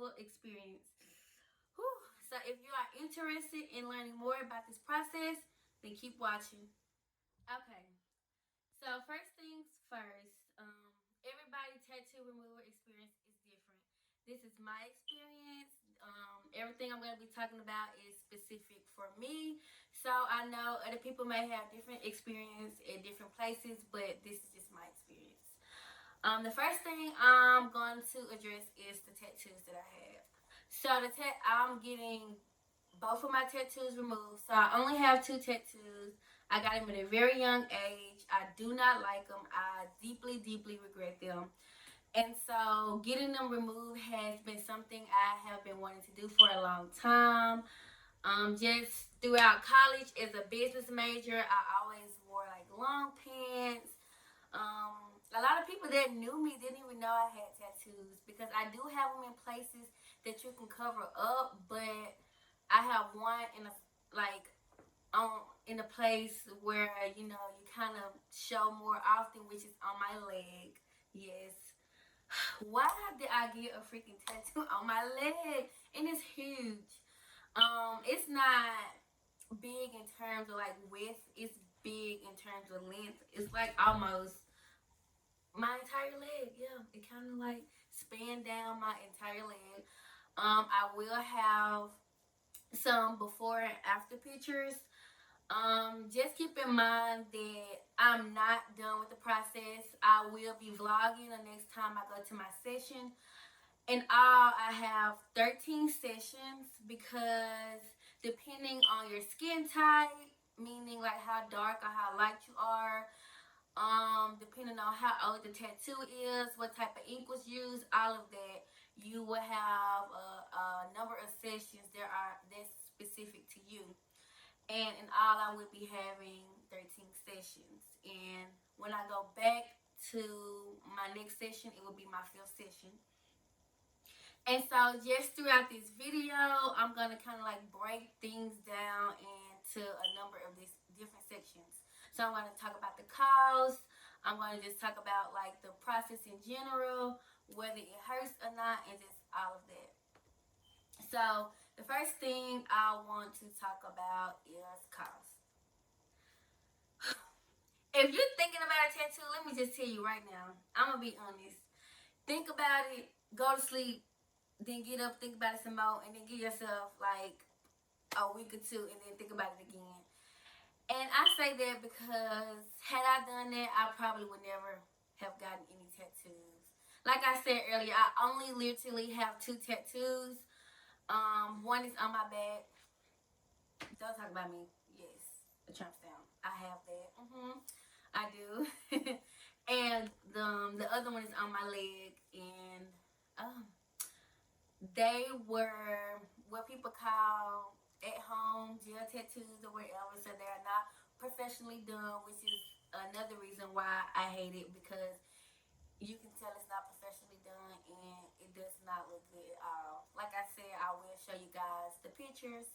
full experience. Whew. So if you are interested in learning more about this process, then keep watching. Okay. So first things first, everybody tattoo removal experience is different. This is my experience. Everything I'm going to be talking about is specific for me. So I know other people may have different experience in different places, but this is just my experience. The first thing I'm going to address is the tattoos that I have. So I'm getting both of my tattoos removed. So I only have two tattoos. I got them at a very young age. I do not like them. I deeply, deeply regret them. And so getting them removed has been something I have been wanting to do for a long time. Just throughout college as a business major, I always wore like long pants. A lot of people that knew me didn't even know I had tattoos because I do have them in places that you can cover up, but I have one in a like in a place where you kind of show more often, which is on my leg. Yes. Why did I get a freaking tattoo on my leg? And it's huge. It's not big in terms of like width. It's big in terms of length. It's like almost my entire leg. Yeah, it kind of like span down my entire leg. I will have some before and after pictures. Just keep in mind that I'm not done with the process. I will be vlogging the next time I go to my session. In all, I have 13 sessions because depending on your skin type, meaning like how dark or how light you are, depending on how old the tattoo is, what type of ink was used, all of that, you will have a number of sessions that's specific to you. And in all, I will be having 13 sessions. And when I go back to my next session, it will be my fifth session. And so just throughout this video, I'm going to kind of like break things down into a number of these different sections. So I'm going to talk about the cause. I'm going to just talk about like the process in general, whether it hurts or not, and just all of that. So the first thing I want to talk about is cause. If you're thinking about a tattoo, let me just tell you right now, I'm going to be honest. Think about it, go to sleep, then get up, think about it some more, and then give yourself like a week or two, and then think about it again. And I say that because had I done that, I probably would never have gotten any tattoos. Like I said earlier, I only literally have two tattoos. One is on my back. Don't talk about me. Yes, the Trump stamp. I have that. I do. And the other one is on my leg, and they were what people call at home gel tattoos or whatever, so they're not professionally done, which is another reason why I hate it, because you can tell it's not professionally done and it does not look good at all. Like I said, I will show you guys the pictures.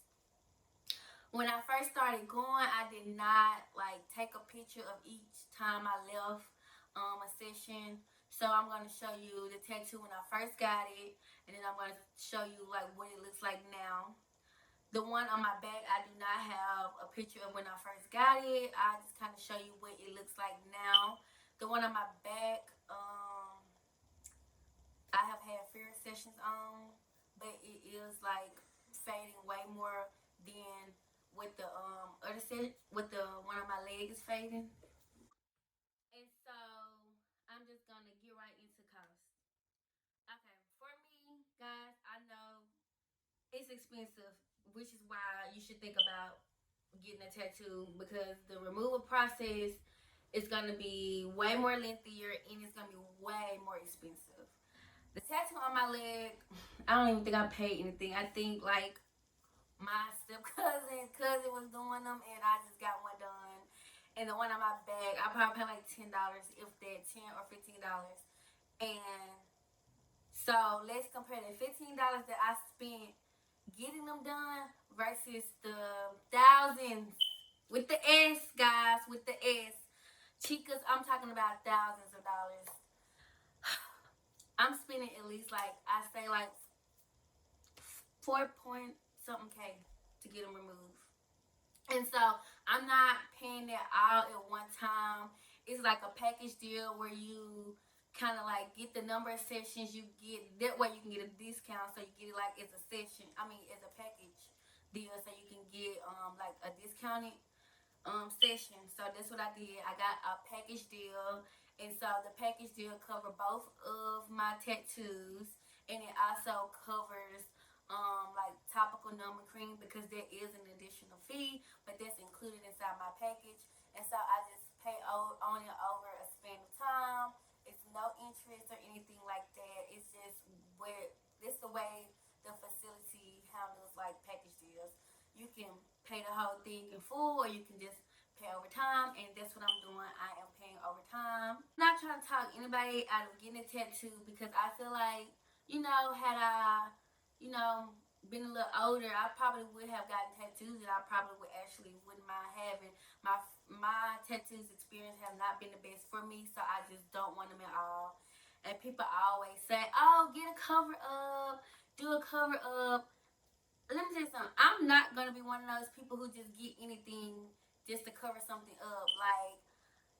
When I first started going, I did not like take a picture of each time I left a session. So I'm going to show you the tattoo when I first got it, and then I'm going to show you like what it looks like now. The one on my back, I do not have a picture of when I first got it. I just kind of show you what it looks like now. The one on my back, I have had fear sessions on, but it is like fading way more than with the other set, with the one on my leg is fading. And so I'm just gonna get right into cost. Okay, for me, guys, I know it's expensive, which is why you should think about getting a tattoo, because the removal process is gonna be way more lengthier and it's gonna be way more expensive. The tattoo on my leg, I don't even think I paid anything. I think like my step cousin was doing them, and I just got one done. And the one on my back, I probably paid like $10, if that, $10 or $15. And so let's compare the $15 that I spent getting them done versus the thousands with the S, guys, with the S. Chicas, I'm talking about thousands of dollars. I'm spending at least like, I say like 4 point something K to get them removed. And so I'm not paying that all at one time. It's like a package deal where you kind of like get the number of sessions you get. That way you can get a discount. So you get it like as a session. I mean, as a package deal. So you can get like a discounted session. So that's what I did. I got a package deal, and so the package deal covered both of my tattoos, and it also covers like topical numbing cream because there is an additional fee, but that's included inside my package. And so I just pay on it over a span of time. It's no interest or anything like that. It's just where this the way the facility handles like package deals. You can pay the whole thing in full, or you can just pay over time, and that's what I'm doing. I am paying over time. I'm not trying to talk anybody out of getting a tattoo because I feel like, had I, you know, been a little older, I probably would have gotten tattoos that I probably would actually wouldn't mind having. My tattoos experience has not been the best for me, so I just don't want them at all. And people always say, "Oh, get a cover up, do a cover up." Let me tell you something. I'm not gonna be one of those people who just get anything just to cover something up. Like,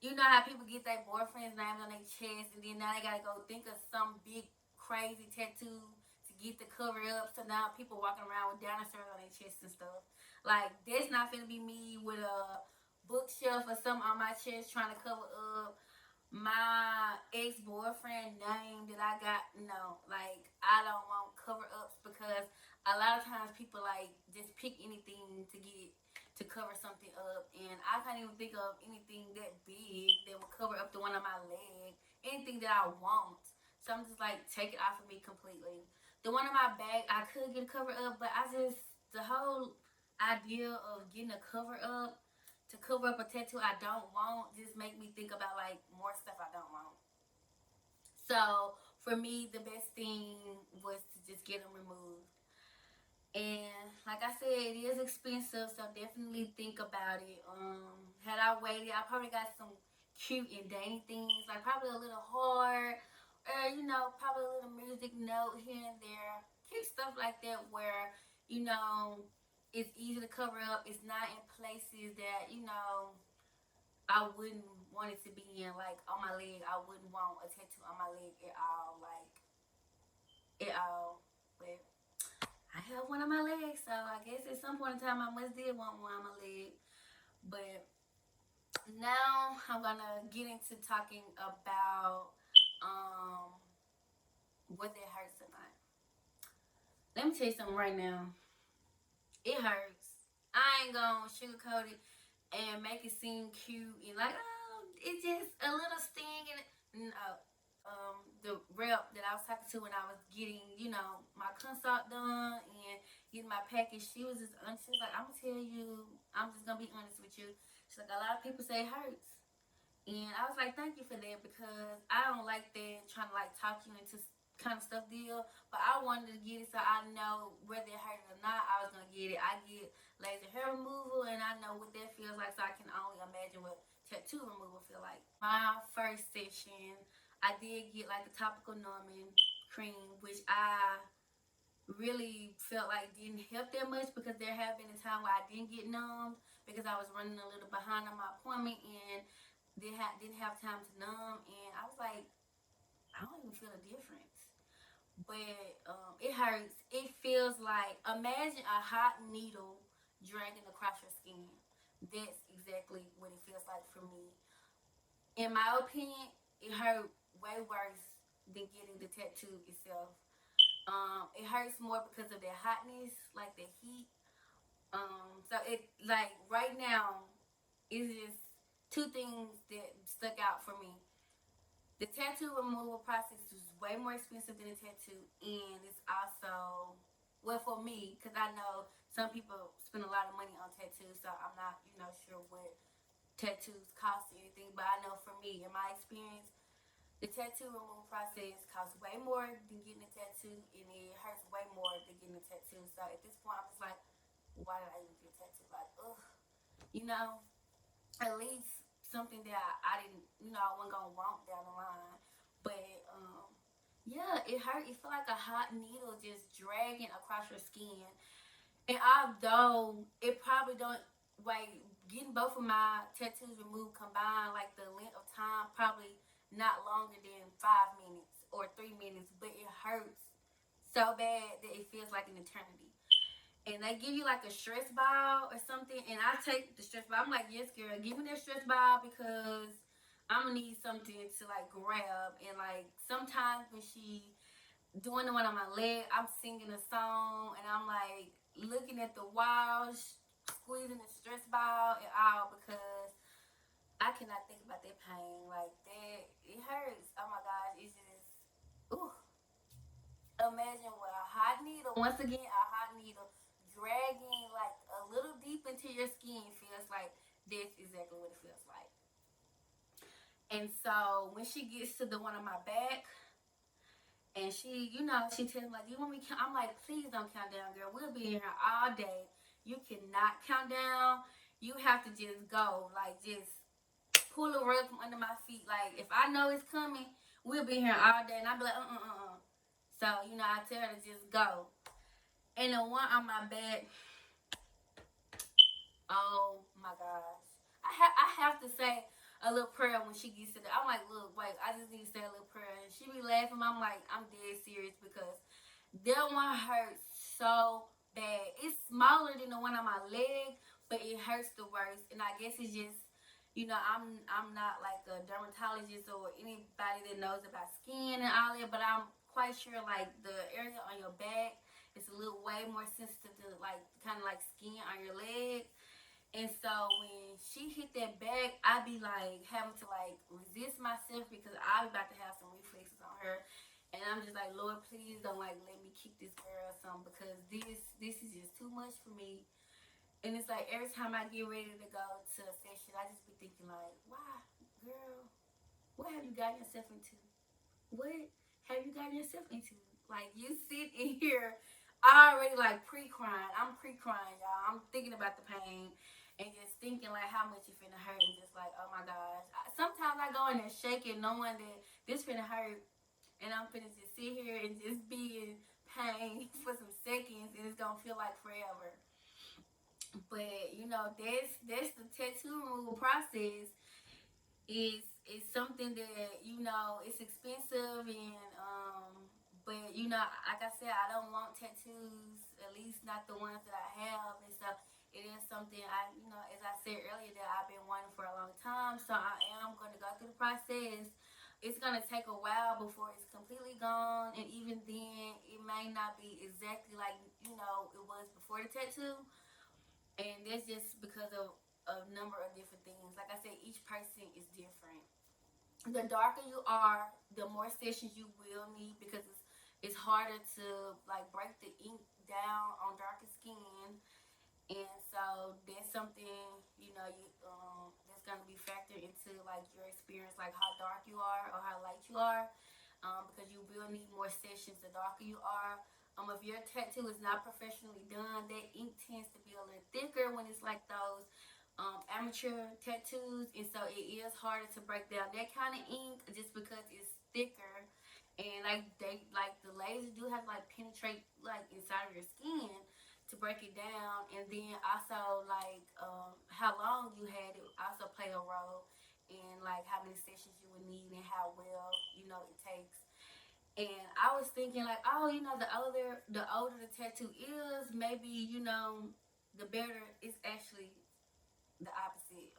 you know how people get their boyfriend's names on their chest, and then now they gotta go think of some big crazy tattoo to get the cover up. So now people walking around with dinosaurs on their chest and stuff. Like, that's not gonna be me with a bookshelf or something on my chest trying to cover up my ex-boyfriend name that I got. No, like, I don't want cover ups because a lot of times people like just pick anything to get to cover something up, and I can't even think of anything that big that will cover up the one on my leg, anything that I want. So I'm just like, take it off of me completely. The one on my back I could get a cover up, but I just, the whole idea of getting a cover up to cover up a tattoo I don't want just make me think about like more stuff I don't want. So for me, the best thing was to just get them removed. And like I said, it is expensive, so definitely think about it. Had I waited, I probably got some cute and dainty things, like probably a little heart, or probably a little music note here and there, cute stuff like that, where it's easy to cover up. It's not in places that I wouldn't want it to be in, like on my leg. I wouldn't want a tattoo on my leg at all, like at all. But I have one on my leg, so I guess at some point in time I must did want one on my leg. But now I'm gonna get into talking about whether it hurts or not. Let me tell you something right now. It hurts. I ain't gonna sugarcoat it and make it seem cute and like, oh, it's just a little sting and no. The rep that I was talking to when I was getting, my consult done and getting my package, she was just honest. She was like, I'm gonna tell you, I'm just gonna be honest with you. She's like, a lot of people say it hurts. And I was like, thank you for that, because I don't like that trying to like talk you into kind of stuff deal. But I wanted to get it so I know whether it hurt or not, I was gonna get it. I get laser hair removal, and I know what that feels like, so I can only imagine what tattoo removal feel like. My first session, I did get like the topical numbing cream, which I really felt like didn't help that much, because there have been a time where I didn't get numbed because I was running a little behind on my appointment and didn't have time to numb, and I was like, I don't even feel a difference. But it hurts. It feels like, imagine a hot needle dragging across your skin. That's exactly what it feels like for me. In my opinion, it hurt way worse than getting the tattoo itself. It hurts more because of the hotness, like the heat. So it, like, right now, it's just two things that stuck out for me. The tattoo removal process is way more expensive than a tattoo, and it's also, well, for me, because I know some people spend a lot of money on tattoos, so I'm not, sure what tattoos cost or anything, but I know for me, in my experience, the tattoo removal process costs way more than getting a tattoo, and it hurts way more than getting a tattoo. So at this point, I'm just like, why did I even get a tattoo? Like, ugh, at least something that I didn't, I wasn't gonna want down the line. But Yeah, it hurt. It felt like a hot needle just dragging across your skin. And although it probably don't, like, getting both of my tattoos removed combined, like the length of time probably not longer than 5 minutes or 3 minutes, but it hurts so bad that it feels like an eternity. And they give you like a stress ball or something, and I take the stress ball. I'm like, yes, girl, give me that stress ball because I'm gonna need something to like grab. And like sometimes when she doing the one on my leg, I'm singing a song and I'm like looking at the walls, squeezing the stress ball and all because I cannot think about that pain. Like that, it hurts. Oh my gosh, it's just, ooh. Imagine with a hot needle, once again, a hot needle dragging like a little deep into your skin feels like that's exactly what it feels like. And so when she gets to the one on my back, and she, she tells me, like, you want me to count? I'm like, please don't count down, girl. We'll be here all day. You cannot count down. You have to just go. Like, just pull the rug from under my feet. Like, if I know it's coming, we'll be here all day. And I'll be like, So, I tell her to just go. And the one on my back, oh my gosh. I have to say a little prayer when she gets to the. I'm like, look, wait, I just need to say a little prayer. And she be laughing. I'm like, I'm dead serious because that one hurts so bad. It's smaller than the one on my leg, but it hurts the worst. And I guess it's just, I'm not like a dermatologist or anybody that knows about skin and all that, but I'm quite sure like the area on your back is a little way more sensitive to like kind of like skin on your leg. And so when she hit that back, I be like having to like resist myself because I be about to have some reflexes on her. And I'm just like, Lord, please don't like let me kick this girl or something because this is just too much for me. And it's like every time I get ready to go to a session, I just be thinking like, why, girl, what have you gotten yourself into? What have you gotten yourself into? Like you sit in here already like pre-crying. I'm pre-crying, y'all. I'm thinking about the pain and just thinking like how much it finna hurt and just like, oh my gosh. Sometimes I go in there shaking knowing that this finna hurt and I'm finna just sit here and just be in pain for some seconds and it's gonna feel like forever. But that's the tattoo removal process is something that it's expensive and but like I said, I don't want tattoos, at least not the ones that I have and stuff. It is something I as I said earlier that I've been wanting for a long time, so I am going to go through the process. It's going to take a while before it's completely gone, and even then it may not be exactly like it was before the tattoo, and that's just because of a number of different things. Like I said, each person is different. The darker you are, the more sessions you will need because it's harder to like break the ink down on darker skin, and so that's something that's gonna be factored into like your experience, like how dark you are or how light you are, because you will need more sessions the darker you are. If your tattoo is not professionally done, that ink tends to be a little thicker when it's like those amateur tattoos, and so it is harder to break down that kind of ink just because it's thicker, and like they like the laser do have to like penetrate like inside of your skin to break it down, and then also like how long you had it also play a role in like how many sessions you would need and how well it takes. And I was thinking like, oh, the older the tattoo is, maybe the better. It's actually the opposite.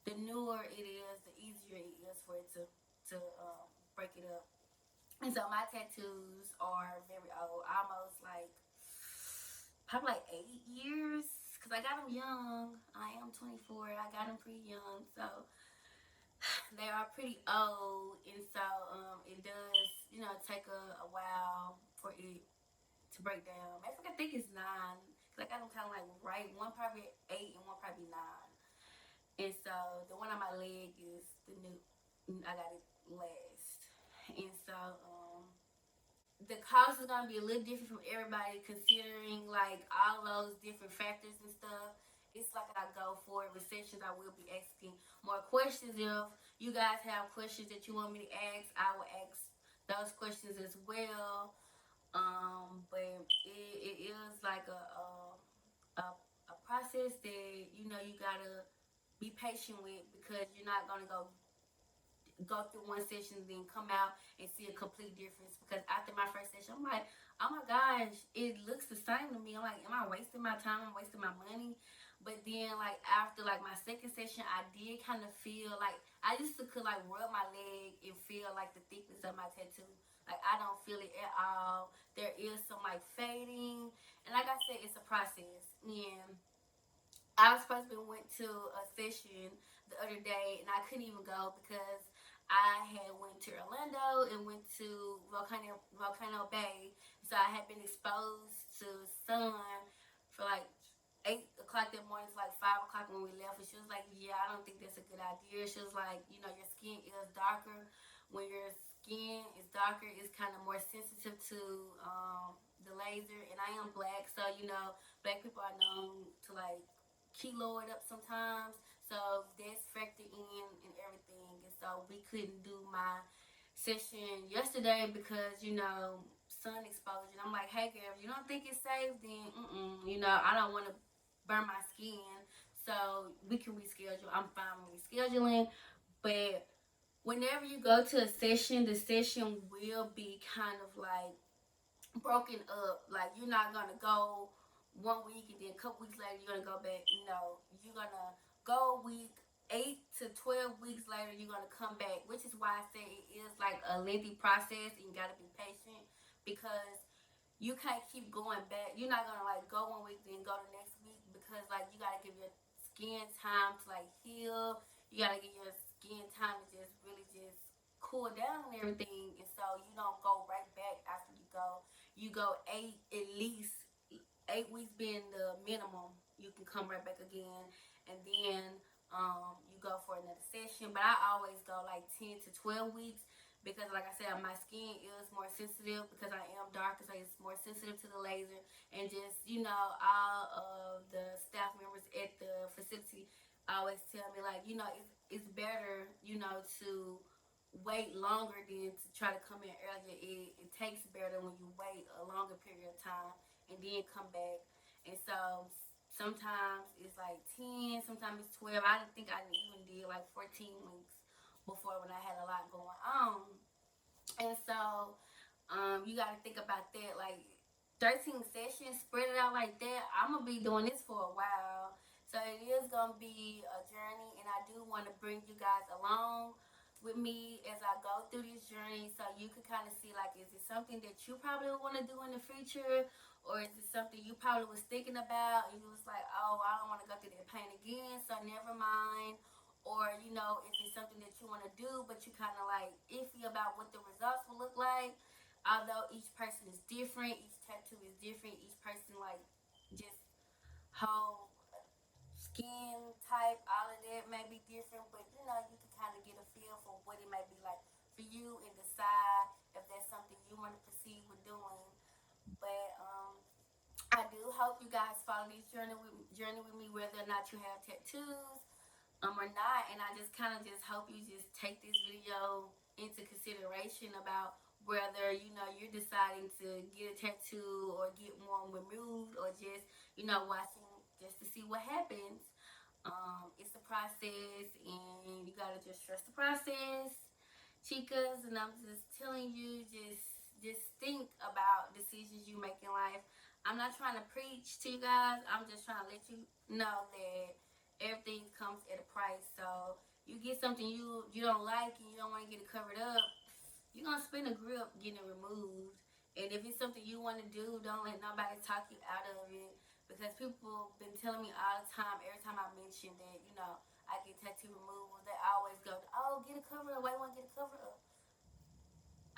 The newer it is, the easier it is for it to break it up. And so my tattoos are very old, almost like probably like 8 years, because I got them young. I am 24. I got them pretty young, so they are pretty old, and so it does take a while for it to break down. I think it's 9. Cause I got them kind of like right. One probably 8 and one probably 9. And so the one on my leg is the new. I got it last, and so the cost is gonna be a little different from everybody, considering like all those different factors and stuff. It's like I go for recessions. I will be asking more questions. If you guys have questions that you want me to ask, I will ask those questions as well. But it is like a process that you gotta be patient with, because you're not gonna go through one session and then come out and see a complete difference. Because after my first session, I'm like, oh my gosh, it looks the same to me. I'm like, am I wasting my time? I'm wasting my money. But then like after like my second session, I did kind of feel like I used to could like rub my leg and feel like the thickness of my tattoo. Like I don't feel it at all. There is some like fading, and like I said, it's a process. And I was supposed to went to a session the other day, and I couldn't even go because I had went to Orlando and went to Volcano Bay. So I had been exposed to sun for like 8 o'clock that morning to like 5 o'clock when we left. And she was like, "Yeah, I don't think that's a good idea." She was like, "Your skin is darker. When your skin is darker, it's kind of more sensitive to the laser." And I am black, so black people are known to like kilo it up sometimes. So that's factored in everything. And so we couldn't do my session yesterday because, sun exposure. And I'm like, hey girl, if you don't think it's safe, then I don't want to burn my skin. So we can reschedule. I'm fine with rescheduling. But whenever you go to a session, the session will be kind of like broken up. Like you're not gonna go one week and then a couple weeks later you're gonna go back. No, you're gonna go a week. 8 to 12 weeks later, you're gonna come back, which is why I say it is like a lengthy process, and you gotta be patient because you can't keep going back. You're not gonna like go one week then go the next week, because like you gotta give your skin time to like heal. You gotta give your skin time to just really just cool down and everything, and so you don't go right back after you go. You go at least 8 weeks being the minimum. You can come right back again, and then you go for another session. But I always go like 10 to 12 weeks, because like I said, my skin is more sensitive because I am darker, so it's more sensitive to the laser. And just all of the staff members at the facility always tell me like it's better to wait longer than to try to come in earlier. It takes better when you wait a longer period of time and then come back. And so sometimes it's like 10, sometimes it's 12. I didn't think I even did like 14 weeks before, when I had a lot going on. And so you got to think about that. Like 13 sessions, spread it out like that. I'm going to be doing this for a while. So it is going to be a journey, and I do want to bring you guys along with me as I go through this journey, so you can kind of see like, is it something that you probably want to do in the future, or is it something you probably was thinking about and you was like, oh, I don't want to go through that pain again, so never mind. Or if it's something that you want to do but you kind of like iffy about what the results will look like. Although each person is different, each tattoo is different, each person like just whole skin type, all of that may be different, but you can kind of get a feel for what it may be like for you and decide if that's something you want to proceed with doing. But I do hope you guys follow this journey with me, whether or not you have tattoos or not. And I just kind of just hope you just take this video into consideration about whether you're deciding to get a tattoo or get one removed, or just watching just to see what happens. It's a process, and you gotta just trust the process, chicas. And I'm just telling you, just think about decisions you make in life. I'm not trying to preach to you guys. I'm just trying to let you know that everything comes at a price. So you get something you don't like and you don't want to get it covered up, you're gonna spend a grip getting it removed. And if it's something you want to do, don't let nobody talk you out of it. Because people been telling me all the time, every time I mention that, I get tattoo removal, they always go, oh, get it covered up. Why you want to get it covered up?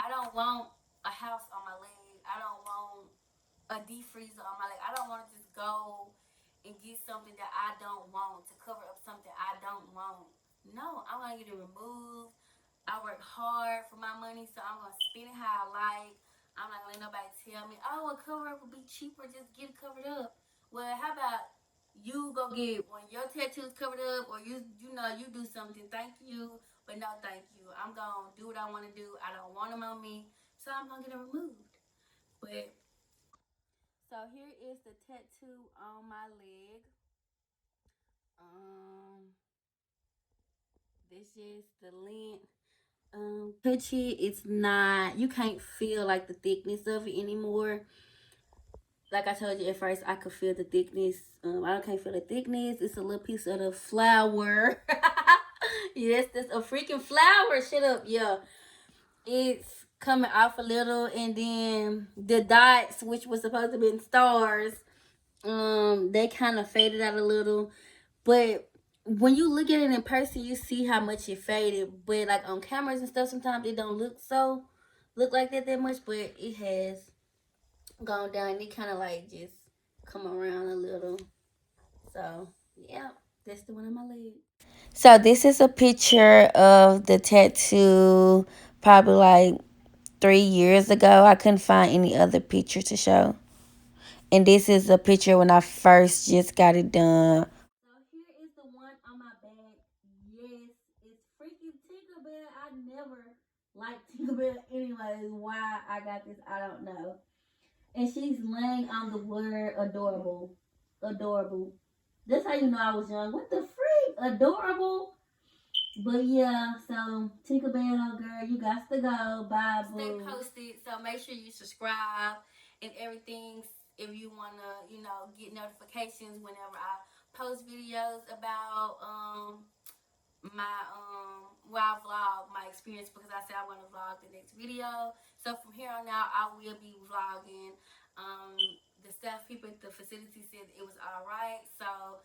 I don't want a house on my leg. I don't want a deep freezer on my leg. I don't want to just go and get something that I don't want to cover up something I don't want. No, I'm gonna get it removed. I work hard for my money, so I'm gonna spend it how I like. I'm not gonna let nobody tell me, oh, a cover up would be cheaper, just get it covered up. Well, how about you go get one of your tattoos covered up, or you do something. Thank you, but no thank you. I'm gonna do what I wanna do. I don't want them on me. So I'm gonna get it removed. But so here is the tattoo on my leg. This is the length. Touch it. It's not. You can't feel like the thickness of it anymore. Like I told you at first, I could feel the thickness. I can't feel the thickness. It's a little piece of the flower. Yes, that's a freaking flower. Shut up, yeah. It's coming off a little, and then the dots, which was supposed to be stars, they kind of faded out a little. But when you look at it in person, you see how much it faded. But like on cameras and stuff, sometimes it don't look like that much. But it has gone down. It kind of like just come around a little. So yeah, that's the one on my leg. So this is a picture of the tattoo, probably like 3 years ago. I couldn't find any other picture to show. And this is a picture when I first just got it done. So here is the one on my back. Yes, it's freaking Tinkerbell. I never liked Tinkerbell anyways. Why I got this, I don't know. And she's laying on the word adorable. Adorable. That's how you know I was young. What the freak? Adorable? But yeah, so Tinkerbell girl, you got to go. Bye, boo. Stay posted. So make sure you subscribe and everything if you wanna, get notifications whenever I post videos about my I vlog my experience, because I said I want to vlog the next video. So from here on out, I will be vlogging. The staff people at the facility said it was alright, so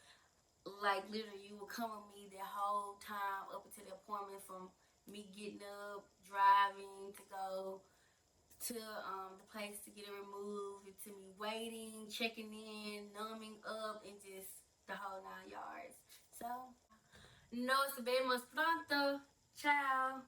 like literally you will come with me the whole time up until the appointment, from me getting up, driving to go to the place to get it removed, to me waiting, checking in, numbing up, and just the whole 9 yards. So nos vemos pronto. Chao.